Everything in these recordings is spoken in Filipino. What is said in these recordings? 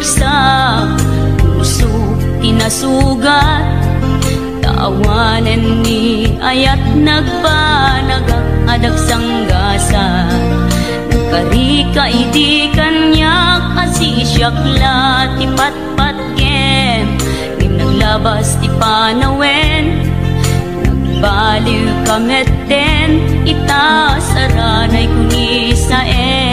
sa puso tinasugat. Taawanan ni ayat nagbanagak adag sanggasan. Nagkarika idi kanyak asisyak la ti patpatkem. Ngim naglabas ti panawen, nagbaliw kameten ita saranay kuni saen.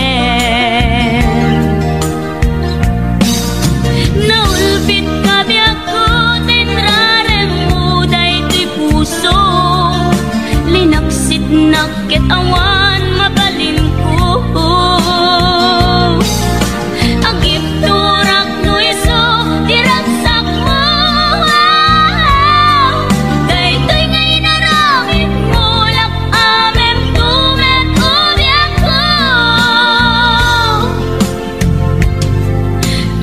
Naulbit kabi ako tinrarem mo daytoy puso, linaksit nakit awan mabalin ko. Agip turak no iso diragsak mo, daytoy ngay naramit mo lak amem tumet ubiak ko.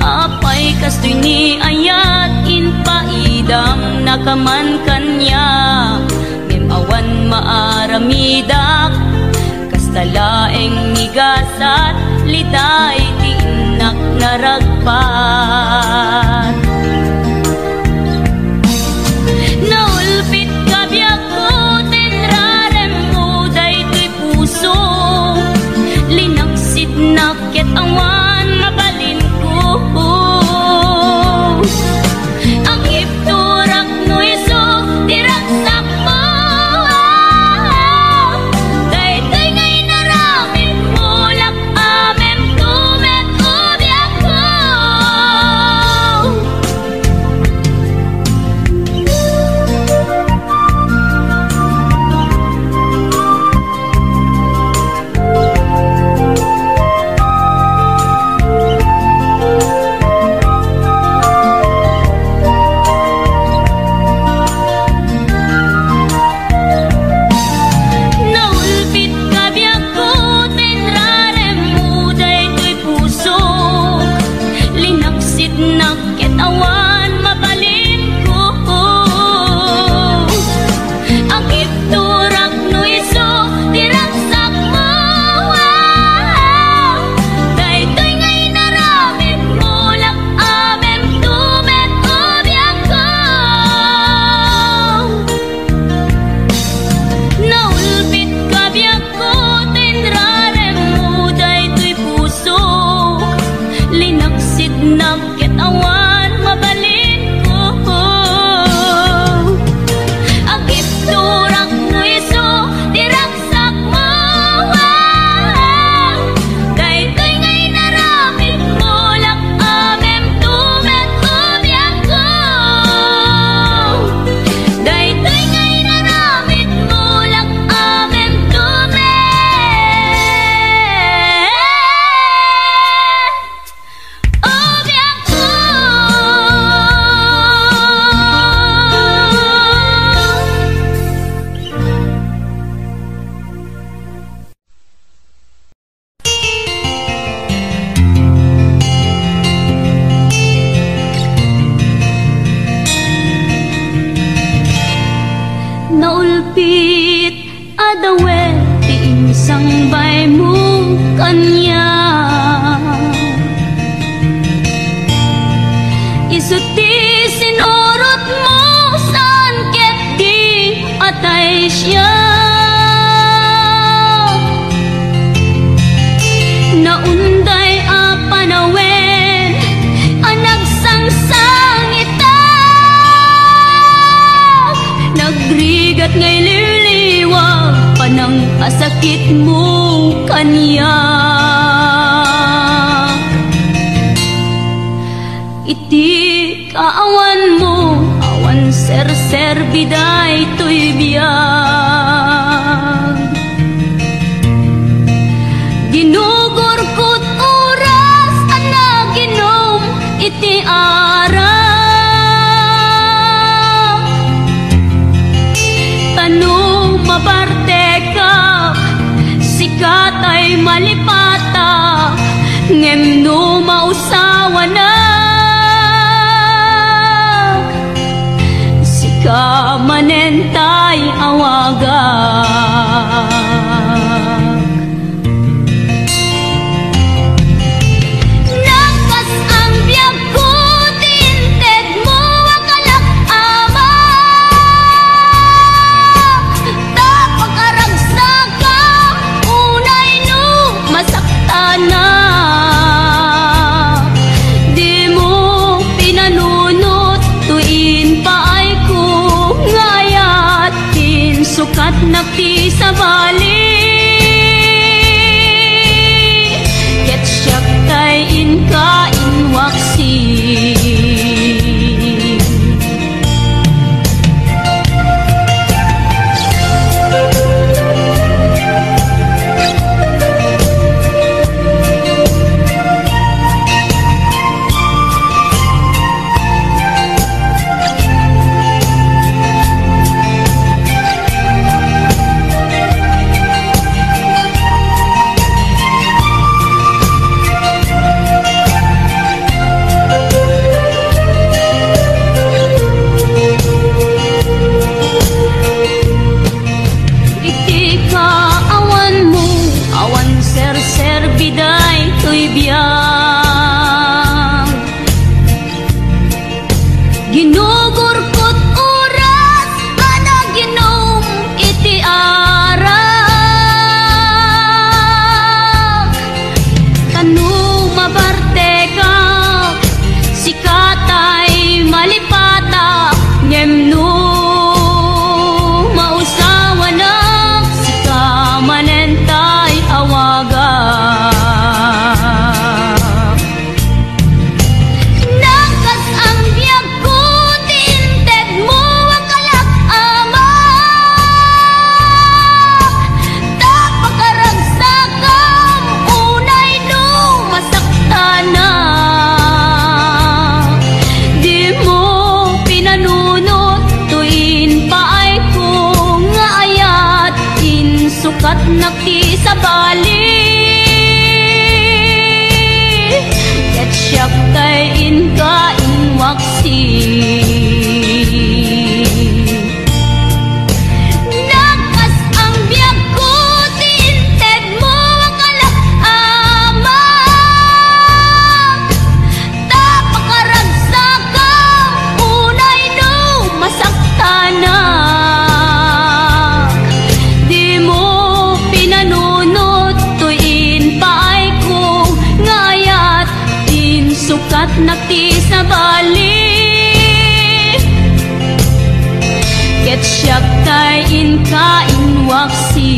Apay kastoy ni ayat inpaidam nakaman kanya, awan maaramidak kastalaeng nigasat liday ti inak naragpat. Naulpit kabiyak ko tinrarem mo daytoy puso, linaksit nakit awan mabalin ko. Agip turak no iso diragsak mo, naulpit adawe ti insang bay mo kanya. Isuti sinurot mo saan ket di atay siya. Naunday a panawen anag sangsang ita, nagrigat ngay liliwag panang asakit mo kanya. Iti kaawan mo awan ser biday to'y biyag. Ginugor ko't oras anaginom iti arak. Tanong mabarte ka sikat ay malipata, ngem no mausawa na. Sika manentay awaga ti sa bali. Ket siyak tay inwaksi.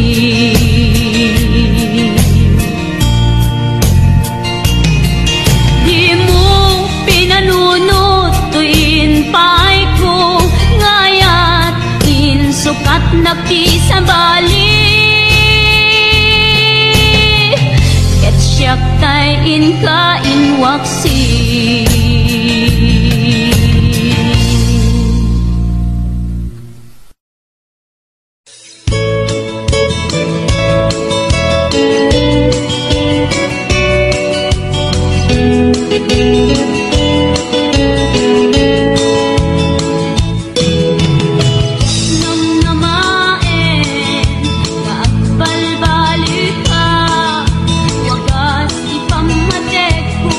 Di mo pinanunot tuin pay ko ngayat sukat nagti sa bali. Ket siyak tay inwaksi. Wagas ipamatek ko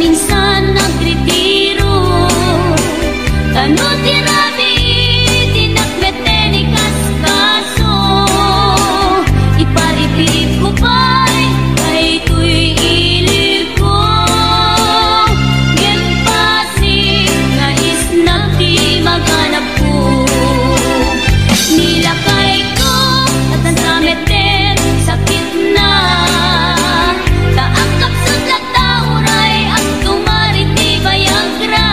minsan nagretiro. Kano tirabi, dinakmete ni kaskaso. Iparipip ko pa'y kay tuy ilir ko. Ngem pasig nga isnag di maganap ko. Nilakay ko at ang sameter sakit na. Taakap sa tauray at tumarit di Viagra.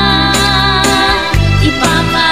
Ipapa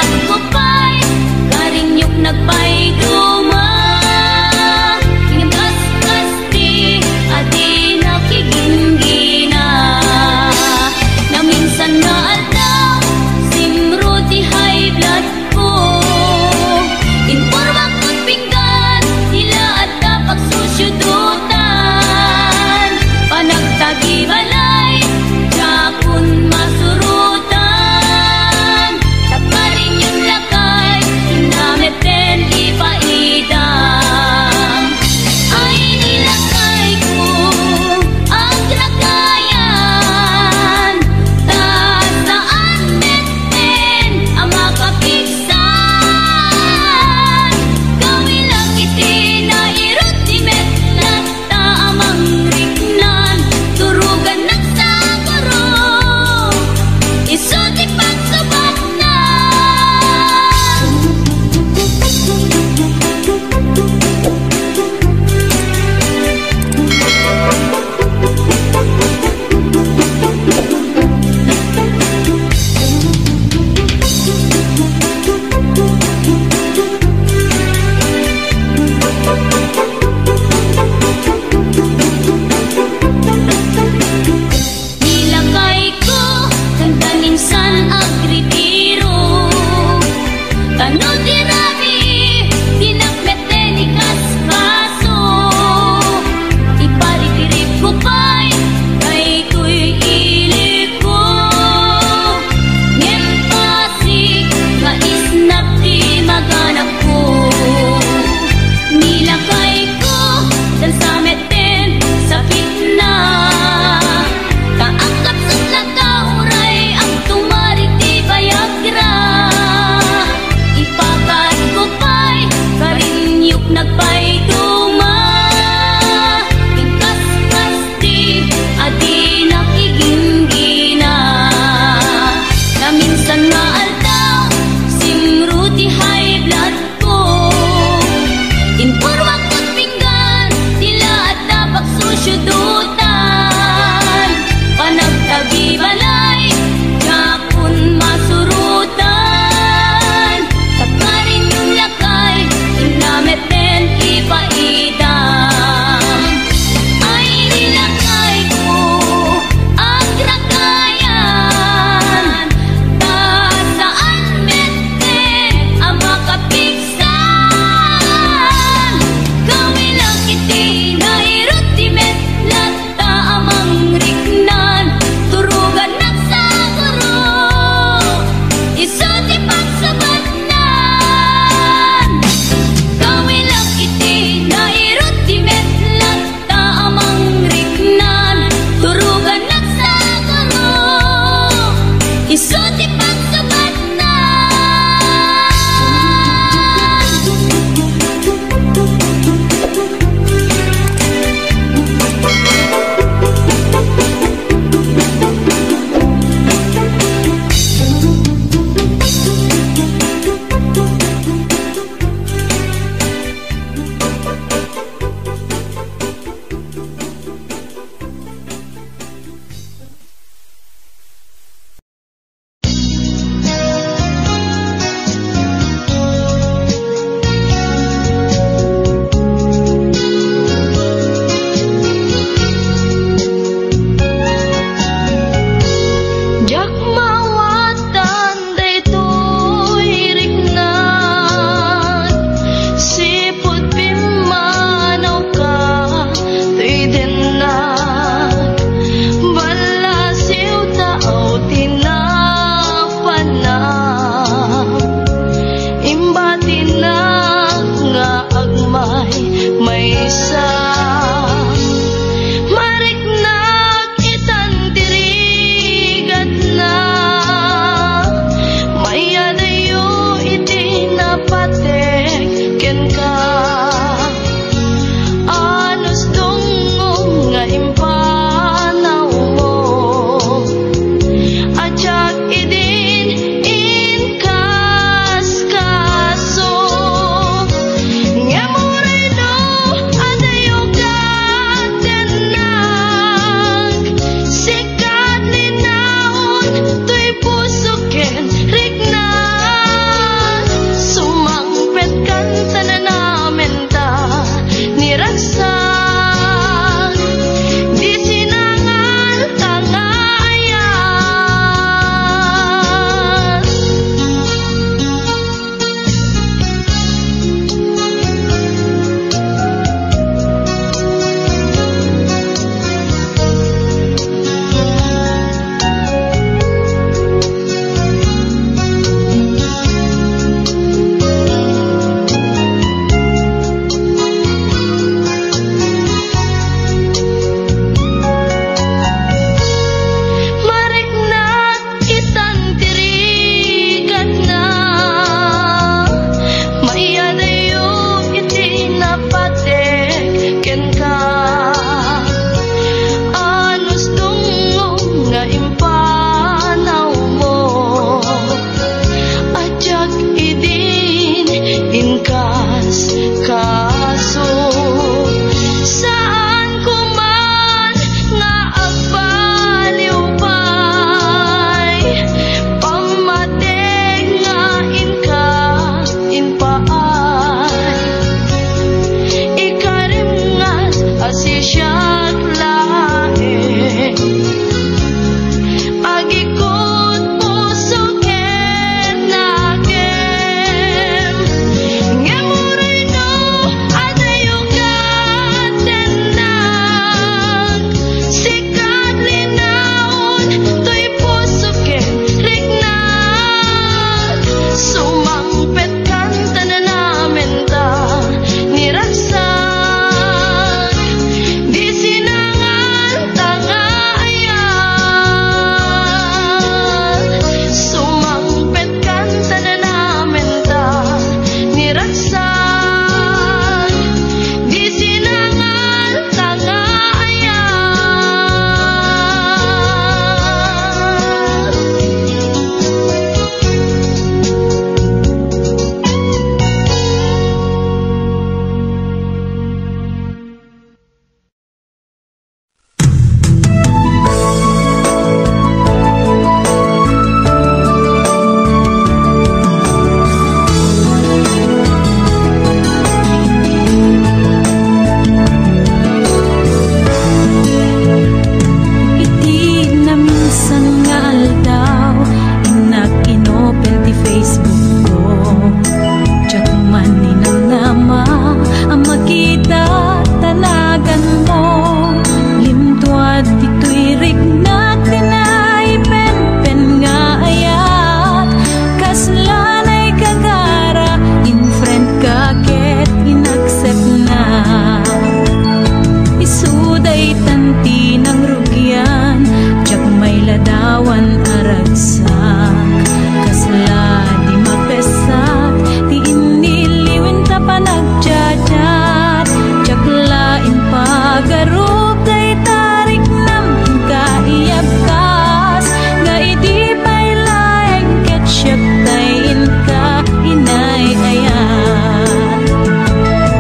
wan aragsak, kasla di mapesak, di iniliwin ta pa nagchat-chat, tsaklain pagarup day tarik nam kaiyabkas, nga idi pay layag ketchup tayin ka inay ayan.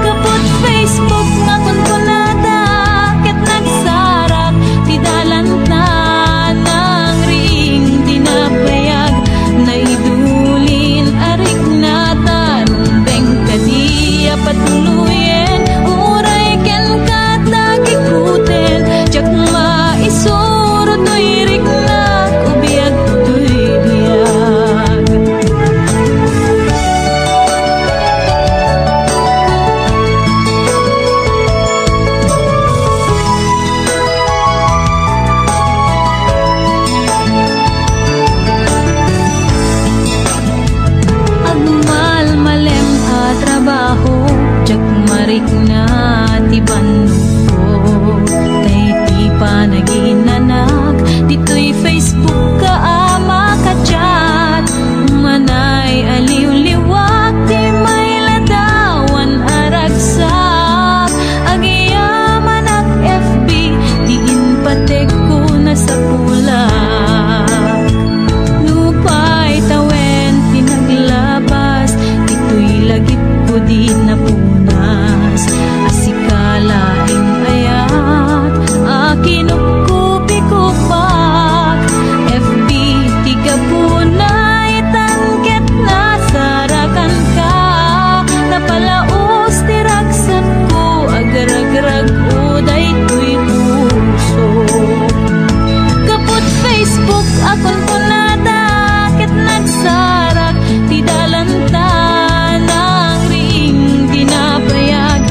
Kapot Facebook nga kunkunada, ket nagsarak ti dalan na nang ring dinabayag, naidulin arik na tarumbeng kadiya patuluyen, uray ken katagikuten, jak maisuro to'y rik na ubiyag to'y biyag. Agmal malem a trabaho, jak marik na ti banduko, tay ti panaginanak, dito'y Facebook ka ama ka-chat, manay aliw-liwak, ti may ladawan aragsak, agiyaman ak FB, diin patek ko na sa pulak. Nupay tawen tinaglabas, dito'y lagip ko di napunas, asikalaing ayat, akinupkupi-kupak, FB tiga punay tangket na sarakan ka, napalaos tiragsat ko, agarag-rag uday to'y puso. Kaput Facebook akon punada, ket nagsarak ti dalanta nang ring dinabayag,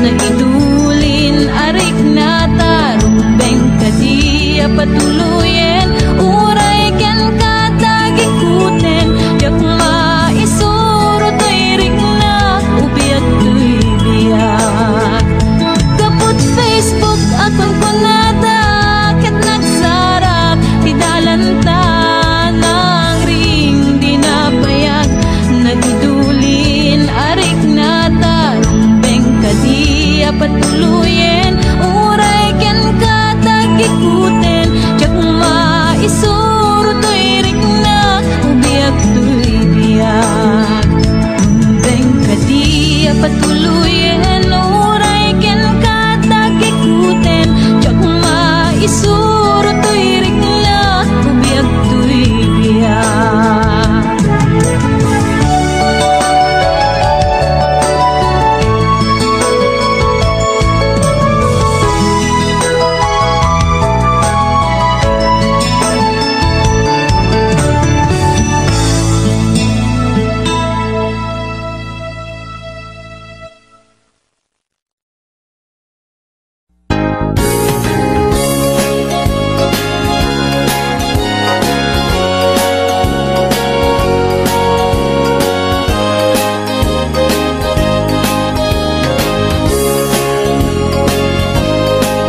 naidulin arik na tarumbeng kadiya patuluyen, uray ken katagikuten, jak maisuro to'y rik na ubiyag to'y biyag. Kaput Facebook akon kunada, ket nagsarak ti dalanta nang ring dinabayag, nagidulin arik na tarumbeng kadiya patuluyen, uray ken katagikuten, jak maisuro to'y rik na ubiyag to'y biyag. Tumbeng kadiya patuluyen, uray ken katagikuten, jak maisuro to'y rik na ubiyag to'y biyag.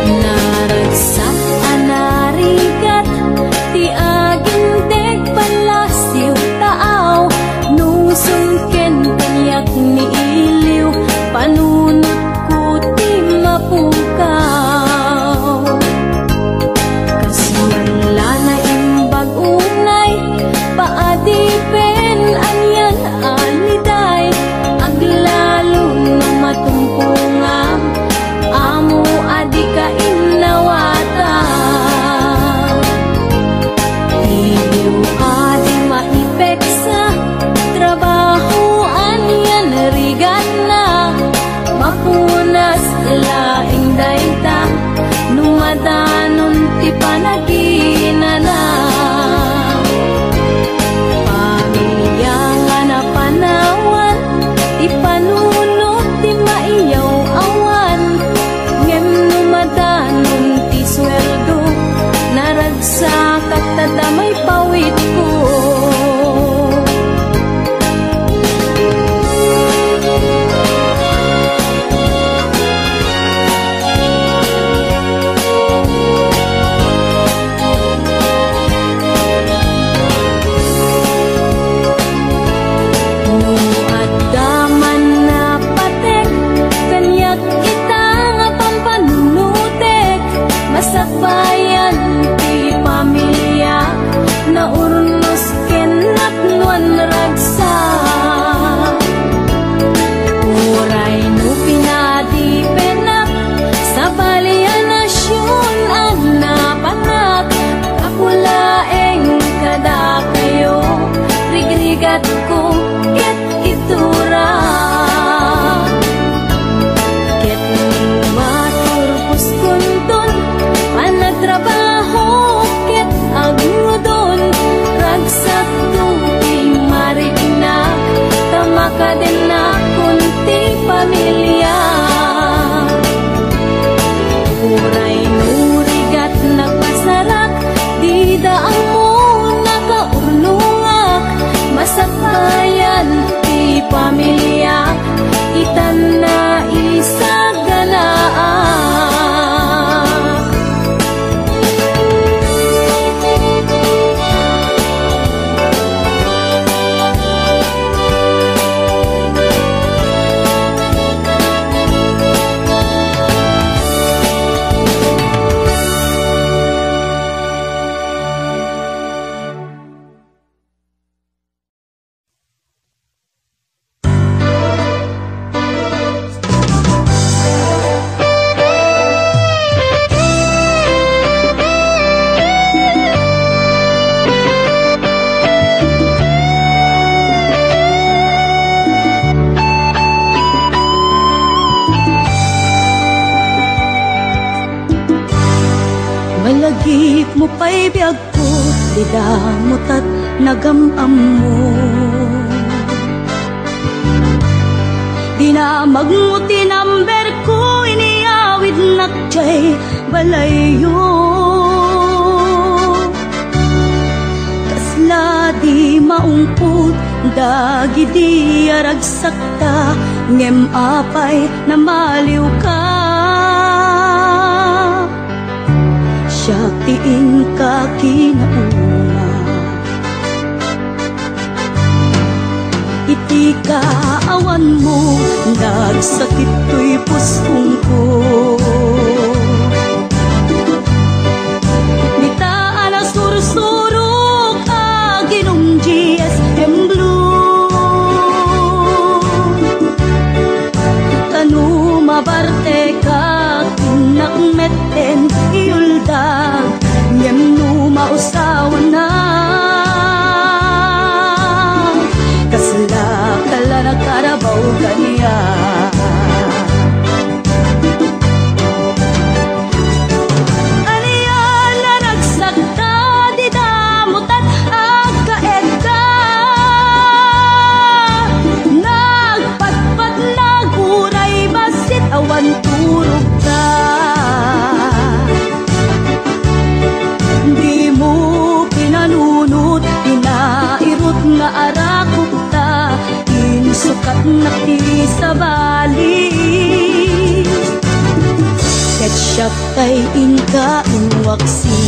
Naragsak anarigat, ti agindeg palasiw taaw, nusong ken tiyak ni iliw, panunot ko ti mapukaw. Kaswala na imbag unay, paadipen anyan aliday, aglalo na matumpunga, amo adi ka inawata. Iliw adi maipeksa, trabaho anyan rigat na, mapunas laing dayta, numadanon ti panaginana. Pamilya nga na panawan, ti panunot ti maiyaw awan, ngem numadanon ti sweldo, naragsak at tadamay pawit ko. ti pamilya itan na isaganaan. Malagip mo pa'y biyag ko, di damot at nagamam mo. Di na magmuti number ko, iniawid nakchay balayo. Kasla di maungkot, dagi di aragsakta, ngem apay na maliw ka. Tiin ka kinauma, iti kaawan mo, nagsakit to'y pustong ko. Nitaan na sursurok aginong GSM Blue, tanu mabarte ka kinakmeten iuldag, ngem no mausawan na. Kasla kala na karabaw kaniya. Aniya na nagsakta, di damot at agkaedda. Nagpatpat na guray, basit awan turog ka. Pinairot nga arakot ta, insukat na ti sa bali. Ketchup tay inka inwaksi.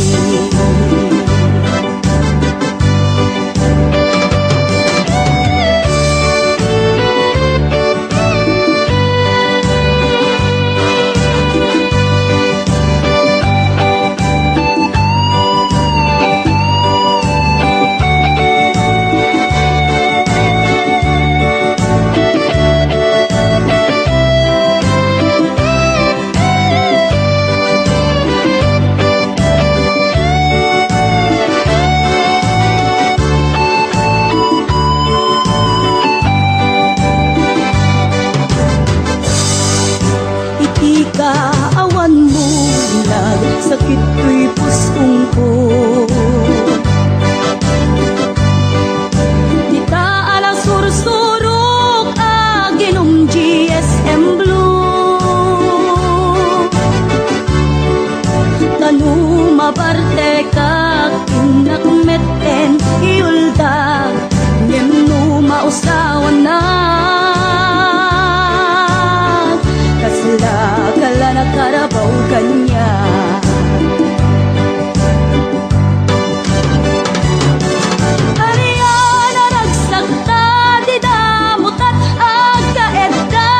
Kaawan mo, nagsakit ko'y pustong ko. Nitaan ang sursurok aginong GSM Blue, tanu mabarte ka kinakmeten iuldag, ngem no mausawan na. Kasla kala na karabaw kanya. Aniya na nagsakta, di damot at agkaedda.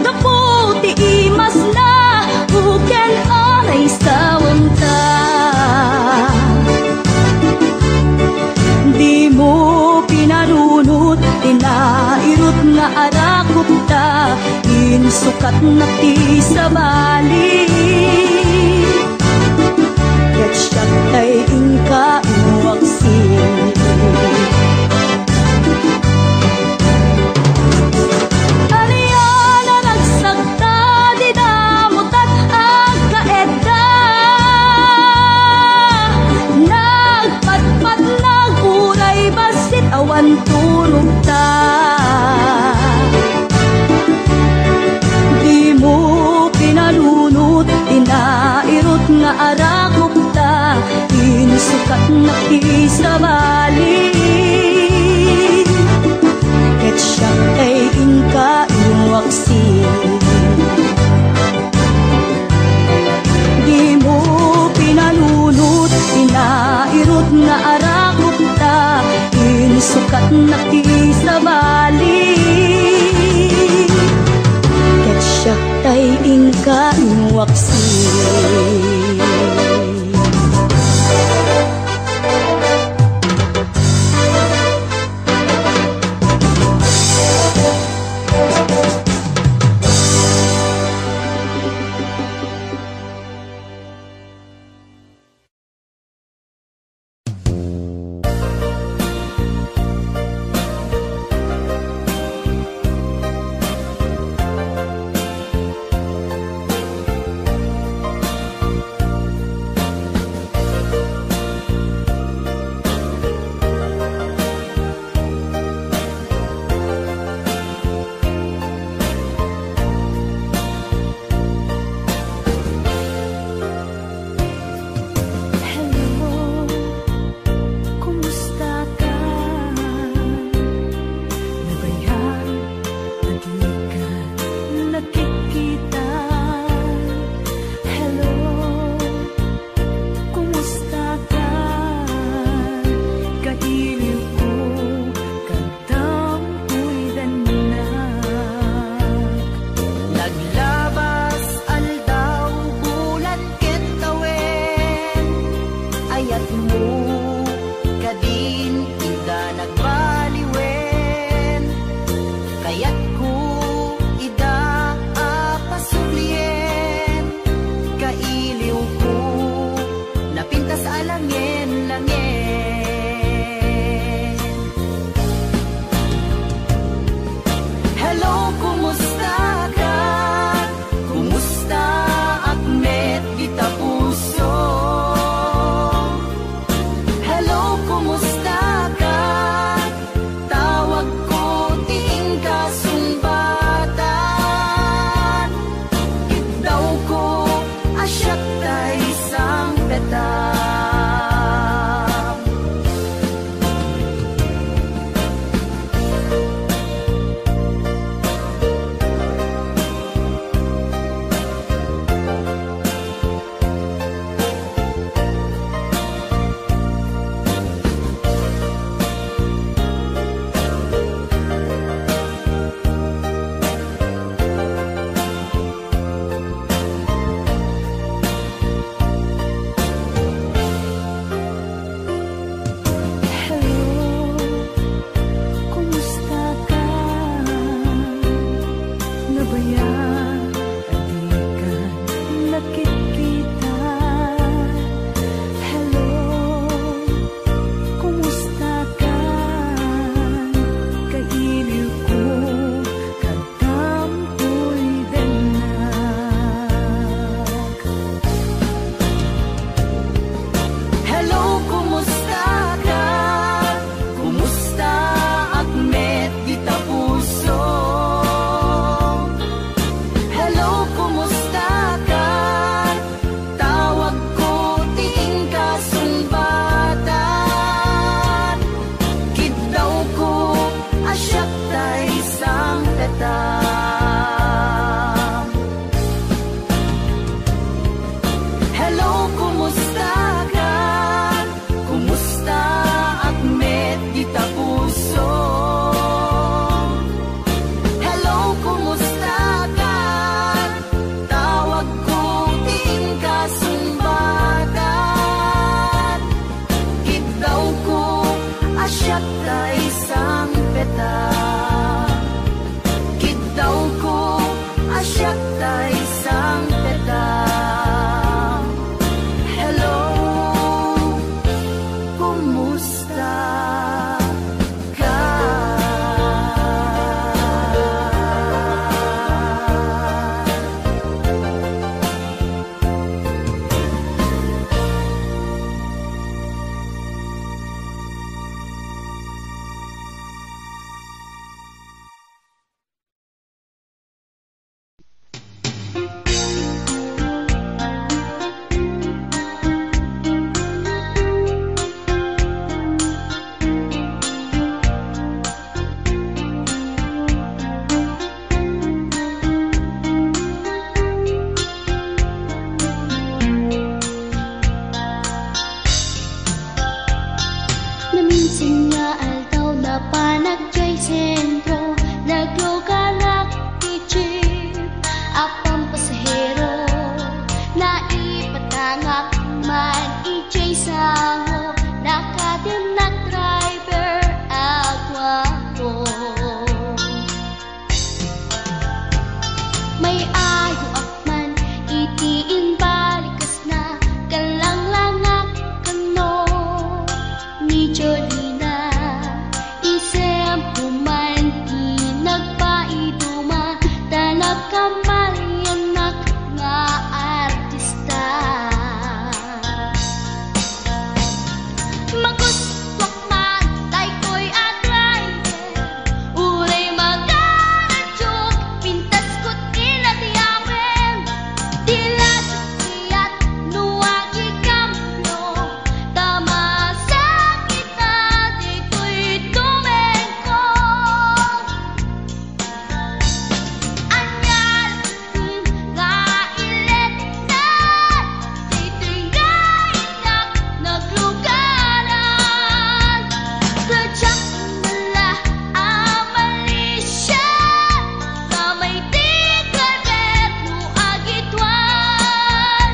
Daputi imas na, buken anay sawam ta. Di mo pinarunot, tinairot nga arakot ta, insukat na ti sa bali. Ketchup tay inka inuwaksi. Aniya na nagsakta, di damot at agkaedda. Nagpatpat na guray, basit awan turog ta. Di mo pinalunot, tinairot nga arakot ta, insukat na ti sa bali. Amot nga arakop ta, insukat na kisabali. Ket siya tay ingka nuwaksi. Bisan nga aldaw na panagjay sentro, nagluganak ti jeep, apang pasahero, naipatangak man ijay sango, nakatimnak driver agwapo. May ayo akman itiin balikas na kalanglangak kano ni Jolina, isem puman di nagpaiduma, tanag kamalianak nga artista. Maguswak man tay ko'y atraide, uray magaradyok, pintas ko't inatiyawen, tila siyat nuwagi kamlo, tama sakit na dito'y tumengko. Anyal nga ilet na, dito'y nga inak naglugaran, tadyak mala amalisya, kamay di karber no agitwan.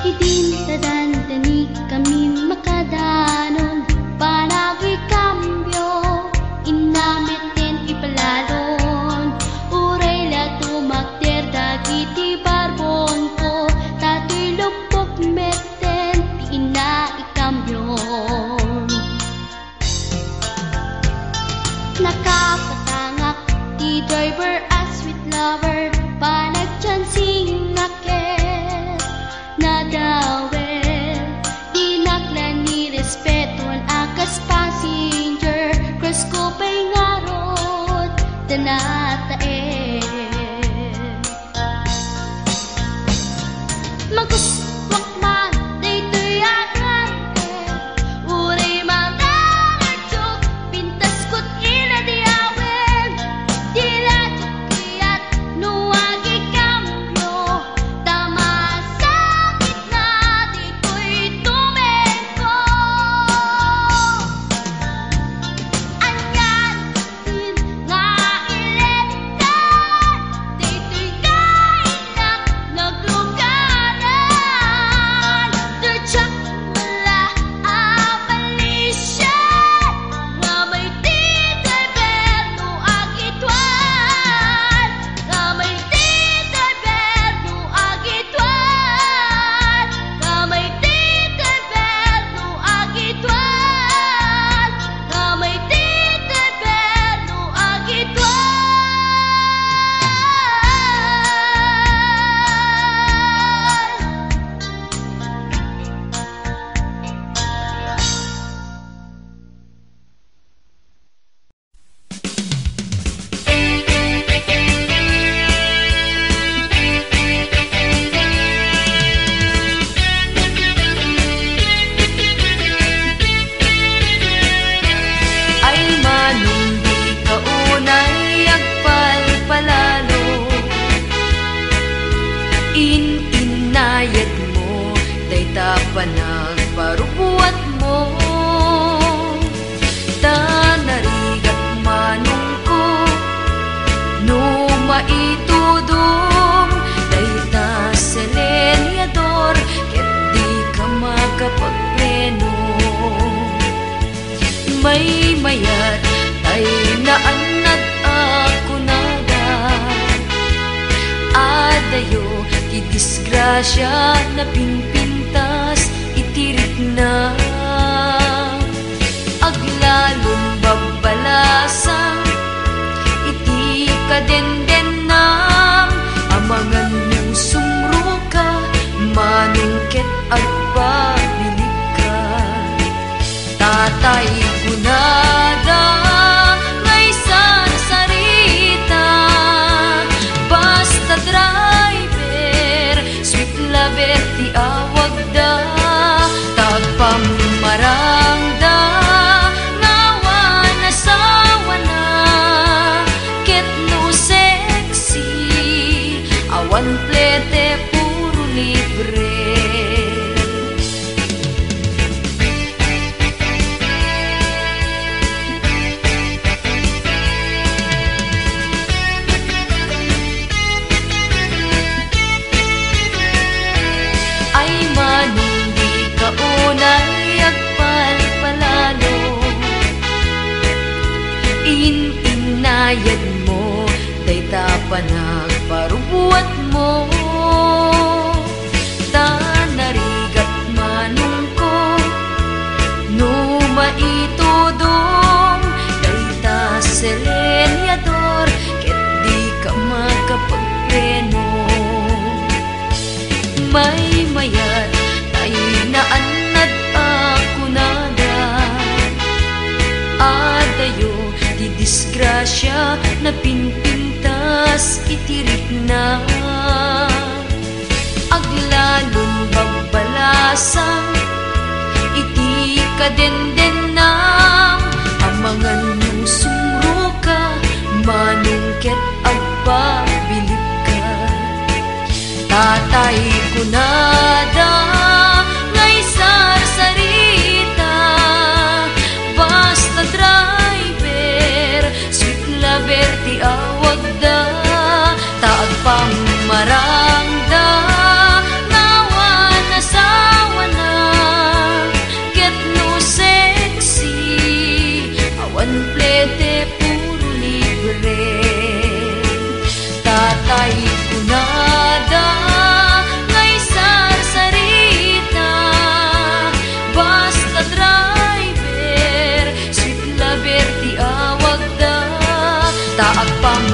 Idin tadandani kami makadanon, panag'y kambyo, inamiten ipalalon, uray la tumakder dagiti barbon ko, tato'y lupok meten ti ina ikambyon. Nakapatangak ti driver as sweet lover, panagchansing naket nadawel, dinaklan ni respeton akas passenger, cross ko pa'y ngarot tanatae. Maguswak man daytoy agrante, uray magaradyok, pintas ko't inadiyawen, tila tukiyat nuwagi kambyo, tama sakit na dito'y tumengko. Anyal nga ilet na, dito'y kainak naglugaran, tadyak mala amalisya, nga may di driver no agitwan, nga may di driver no agitwan, nga may di driver no agitwan, nga may di driver no agitwan. Ay manong di kaunay agpalpalalo, inayad mo day tapanag parubuat mo, tanarigat manong ko no maitudom, day ta seleniador, ket di ka makapagpleno. May mayat ay naanad ako nada, adayo ti disgrasya na pinpintas itirik na, aglalon babalasan iti kadendenam, amangan mong sumro ka, manungket agpabilik ka, tatay kunada ngay sarita, binayad mo, dayta panagparubuat mo. Tanarigat manong ko, no maitudong, dayta selenyador, ket di ka makapagpreno. May mayat tayo'y naanad ako nada, adayo di disgrasya na pinpintas itirik na. Aglalon bagbalasang iti kadenden nang amangan yung sumro ka, manungket agpabilib ka. Tatay ko nada ngay sarsarita, basta driver, sweet lover ti awag da, taag pang marangda, nawan asawa na, get no sexy, awan plete puro libre. Tatay ko nada ngay sarsarita, basta driver, sweet lover ti awag da, taag pang